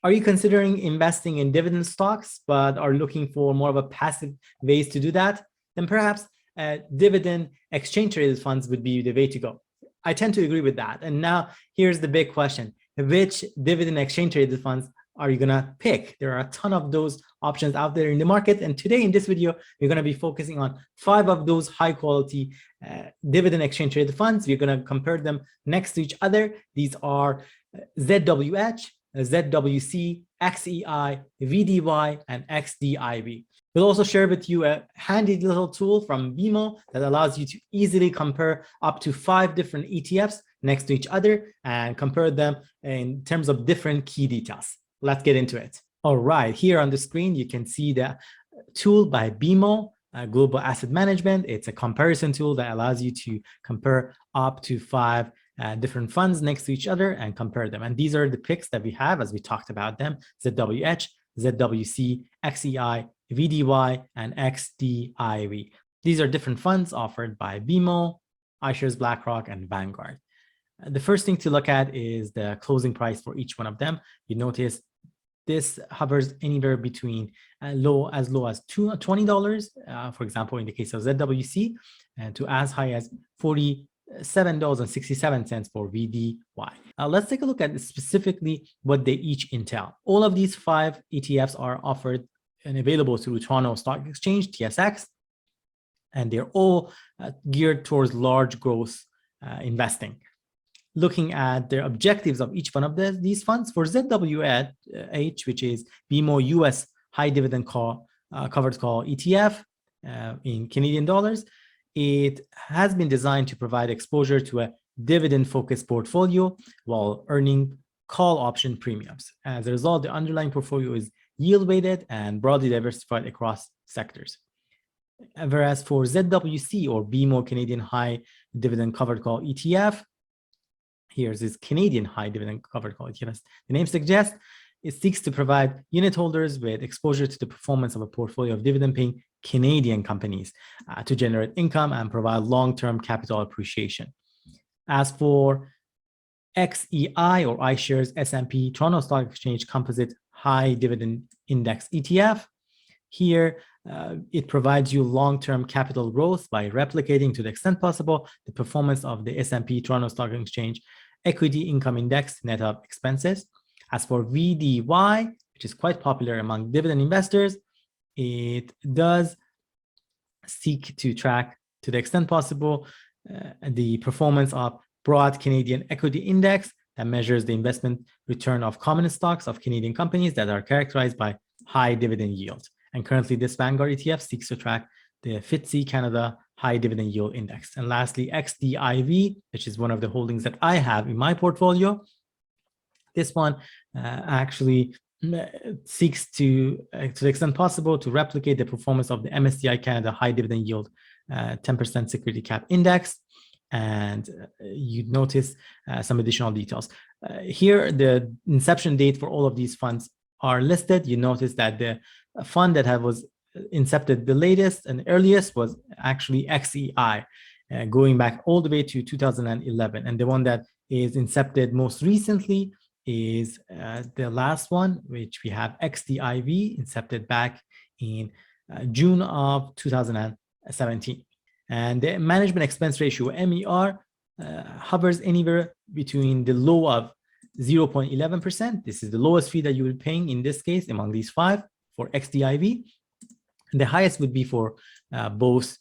Are you considering investing in dividend stocks, but are looking for more of a passive ways to do that? Then perhaps dividend exchange traded funds would be the way to go. I tend to agree with that. And now here's the big question. Which dividend exchange traded funds are you going to pick? There are a ton of those options out there in the market. And today in this video, we're going to be focusing on 5 of those high quality dividend exchange traded funds. We're going to compare them next to each other. These are 𝗁𝐻, 𝗁𝐶, 𝐋𝐈𝐖, 𝗁𝐷𝐲, and 𝗁𝐋𝐷𝐈𝐕. We'll also share with you a handy little tool from BMO that allows you to easily compare up to 5 different ETFs next to each other and compare them in terms of different key details. Let's get into it. All right, here on the screen, you can see the tool by BMO, Global Asset Management. It's a comparison tool that allows you to compare up to 5 different funds next to each other and compare them. And these are the picks that we have as we talked about them: 𝗁𝐻, 𝗁𝐶, 𝗋𝐈𝐖, 𝗁𝐷𝐲, and 𝗋𝐷𝐈𝐕. These are different funds offered by BMO, iShares, BlackRock, and Vanguard. The first thing to look at is the closing price for each one of them. You notice this hovers anywhere between as low as $20, for example, in the case of 𝗁𝐶, and to as high as $47.67 for 𝗁𝐷𝐲. Let's take a look at specifically what they each entail. All of these 5 ETFs are offered and available through Toronto Stock Exchange, TSX, and they're all geared towards large growth investing. Looking at the objectives of each one of these funds, for 𝗁𝐻, which is BMO US High Dividend Covered Call ETF in Canadian dollars, it has been designed to provide exposure to a dividend-focused portfolio while earning call option premiums. As a result, the underlying portfolio is yield-weighted and broadly diversified across sectors. Whereas for 𝗁𝐶, or BMO Canadian High Dividend Covered Call ETF, here's this Canadian High Dividend Covered Call ETF. The name suggests it seeks to provide unit holders with exposure to the performance of a portfolio of dividend-paying Canadian companies to generate income and provide long-term capital appreciation. As for 𝗋𝐈𝐖, or iShares S&P Toronto Stock Exchange Composite High Dividend Index ETF, here it provides you long-term capital growth by replicating to the extent possible the performance of the S&P Toronto Stock Exchange Equity Income Index net of expenses. As for 𝗁𝐷𝐲, which is quite popular among dividend investors, it does seek to track to the extent possible the performance of broad Canadian equity index that measures the investment return of common stocks of Canadian companies that are characterized by high dividend yield. And currently, this Vanguard ETF seeks to track the FTSE Canada High Dividend Yield Index. And lastly, 𝗋𝐷𝐈𝐕, which is one of the holdings that I have in my portfolio. This one actually seeks to the extent possible, to replicate the performance of the MSCI Canada High Dividend Yield 10% Security Cap Index. And you notice some additional details. Here, the inception date for all of these funds are listed. You notice that the fund that was incepted the latest and earliest was actually 𝗋𝐈𝐖, going back all the way to 2011. And the one that is incepted most recently is the last one, which we have 𝗋𝐷𝐈𝐕, incepted back in June of 2017. And the management expense ratio, MER, hovers anywhere between the low of 0.11%. This is the lowest fee that you will be paying in this case among these 5 for 𝗋𝐷𝐈𝐕. And the highest would be for both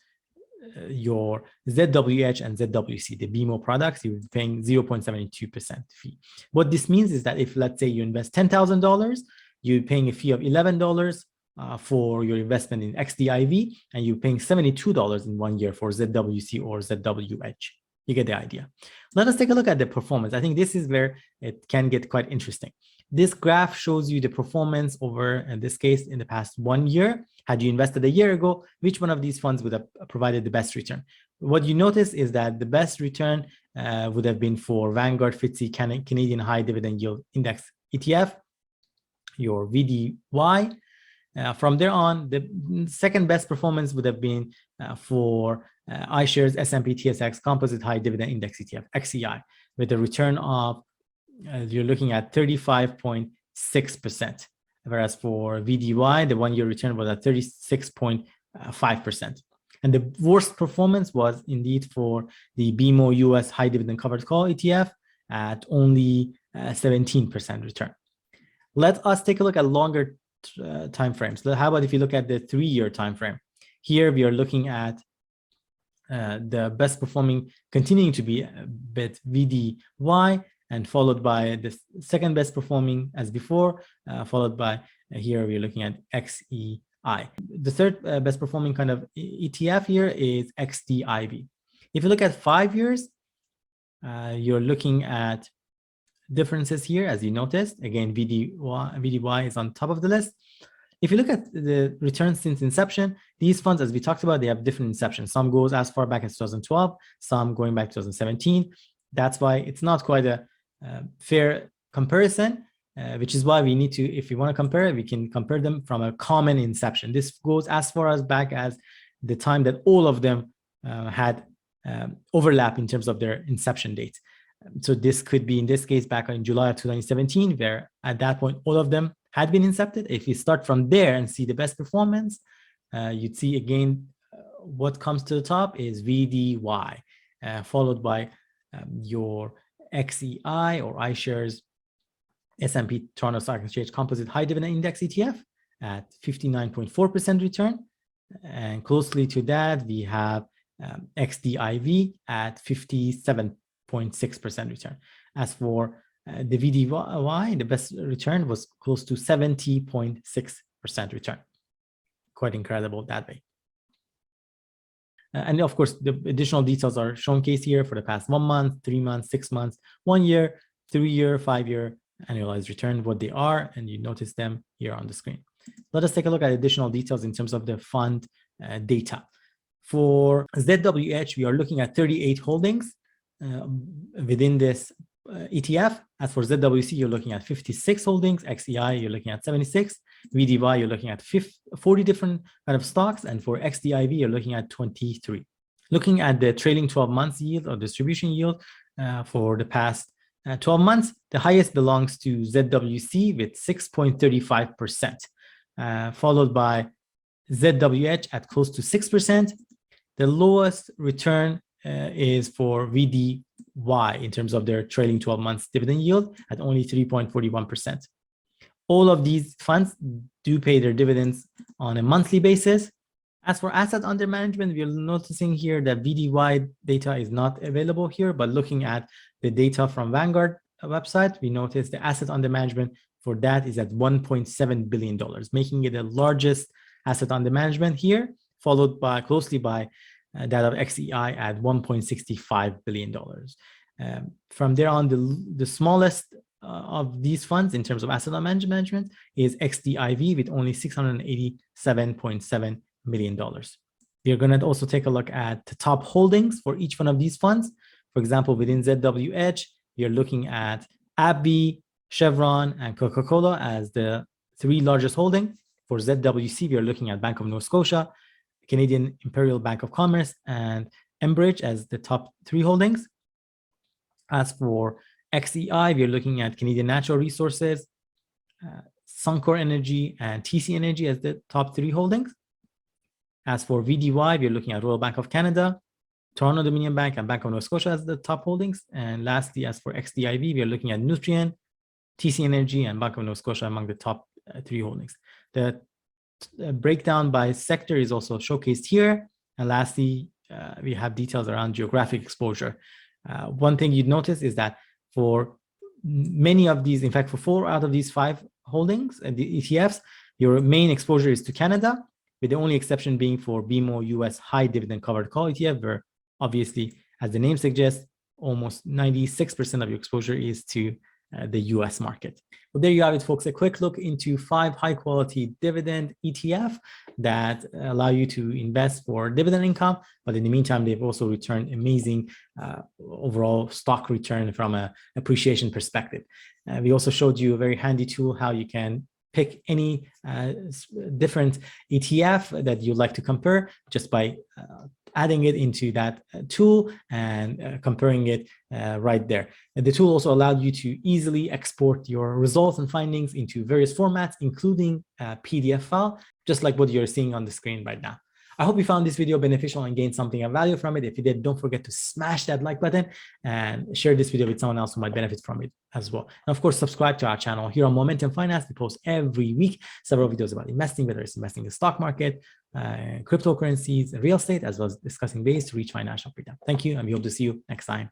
your 𝗁𝐻 and 𝗁𝐶, the BMO products. You're paying 0.72% fee. What this means is that if, let's say, you invest $10,000, you're paying a fee of $11 for your investment in 𝗋𝐷𝐈𝐕, and you're paying $72 in 1 year for 𝗁𝐶 or 𝗁𝐻. You get the idea. Let us take a look at the performance. I think this is where it can get quite interesting. This graph shows you the performance over, in this case, in the past 1 year. Had you invested a year ago, which one of these funds would have provided the best return? What you notice is that the best return would have been for Vanguard FTSE Canadian High Dividend Yield Index ETF, your 𝗁𝐷𝐲. From there on, the second best performance would have been for iShares S&P TSX Composite High Dividend Index ETF, 𝗋𝐈𝐖, with a return of, you're looking at 35.6% 36%. Whereas for VDY, the 1-year return was at 36.5%. And the worst performance was indeed for the BMO US high dividend covered call ETF at only 17% return. Let us take a look at longer time frames. How about if you look at the 3-year time frame? Here we are looking at the best performing continuing to be bit VDY, and followed by the second best performing as before, followed by here we're looking at 𝐋𝐈𝐖. The third best performing kind of ETF here is 𝗖𝐋𝐷𝐈. If you look at 5 years, you're looking at differences here, as you noticed. Again, VDY is on top of the list. If you look at the returns since inception, these funds, as we talked about, they have different inceptions. Some goes as far back as 2012, some going back to 2017. That's why it's not quite a fair comparison, which is why we need to, if we want to compare, we can compare them from a common inception. This goes as far as back as the time that all of them had overlap in terms of their inception dates. So this could be, in this case, back in July of 2017, where at that point, all of them had been incepted. If you start from there and see the best performance, you'd see again, what comes to the top is VDY, followed by your 𝗋𝐈𝐖 or iShares S&P Toronto Stock Exchange Composite High Dividend Index ETF at 59.4% return. And closely to that, we have 𝗋𝐷𝐈 at 57.6% return. As for the VDY, the best return was close to 70.6% return. Quite incredible that way. And of course, the additional details are showcased here for the past 1 month, 3 months, 6 months, 1 year, 3-year, 5-year annualized return, what they are, and you notice them here on the screen. Let us take a look at additional details in terms of the fund data. For ZWH, we are looking at 38 holdings within this ETF. As for ZWC, you're looking at 56 holdings. 𝗋𝐈𝐼, you're looking at 76. VDY, you're looking at 40 different kind of stocks. And for 𝗋𝐷𝐈, you're looking at 23. Looking at the trailing 12 months yield or distribution yield for the past 12 months, the highest belongs to ZWC with 6.35%, followed by ZWH at close to 6%. The lowest return is for VDY in terms of their trailing 12 months dividend yield at only 3.41%. All of these funds do pay their dividends on a monthly basis. As for assets under management, we're noticing here that VDY data is not available here, but looking at the data from Vanguard website, we notice the assets under management for that is at $1.7 billion, making it the largest asset under management here, followed by closely by that of 𝗋𝐈𝐼 at $1.65 billion. From there on, the smallest of these funds in terms of asset under management is 𝗋𝐷𝐈 with only $687.7 million. We are going to also take a look at the top holdings for each one of these funds. For example, within ZWH, we are looking at AbbVie, Chevron, and Coca-Cola as the 3 largest holdings. For ZWC, we are looking at Bank of Nova Scotia, Canadian Imperial Bank of Commerce, and Enbridge as the top 3 holdings. As for 𝗋𝐈𝐼, we are looking at Canadian Natural Resources, Suncor Energy, and TC Energy as the top 3 holdings. As for VDY, we are looking at Royal Bank of Canada, Toronto Dominion Bank, and Bank of Nova Scotia as the top holdings. And lastly, as for 𝗋𝐷𝐈, we are looking at Nutrien, TC Energy, and Bank of Nova Scotia among the top 3 holdings. The breakdown by sector is also showcased here. And lastly, we have details around geographic exposure. One thing you'd notice is that for many of these, in fact, for 4 out of these 5 holdings and the ETFs, your main exposure is to Canada, with the only exception being for BMO US high dividend covered call ETF, where obviously, as the name suggests, almost 96% of your exposure is to the US market. Well, there you have it, folks. A quick look into 5 high-quality dividend ETF that allow you to invest for dividend income. But in the meantime, they've also returned amazing overall stock return from an appreciation perspective. We also showed you a very handy tool how you can pick any different ETF that you'd like to compare just by adding it into that tool and comparing it right there. And the tool also allowed you to easily export your results and findings into various formats, including a PDF file, just like what you're seeing on the screen right now. I hope you found this video beneficial and gained something of value from it. If you did, don't forget to smash that like button and share this video with someone else who might benefit from it as well. And of course, subscribe to our channel here on Momentum Finance. We post every week several videos about investing, whether it's investing in the stock market, cryptocurrencies, real estate, as well as discussing ways to reach financial freedom. Thank you, and we hope to see you next time.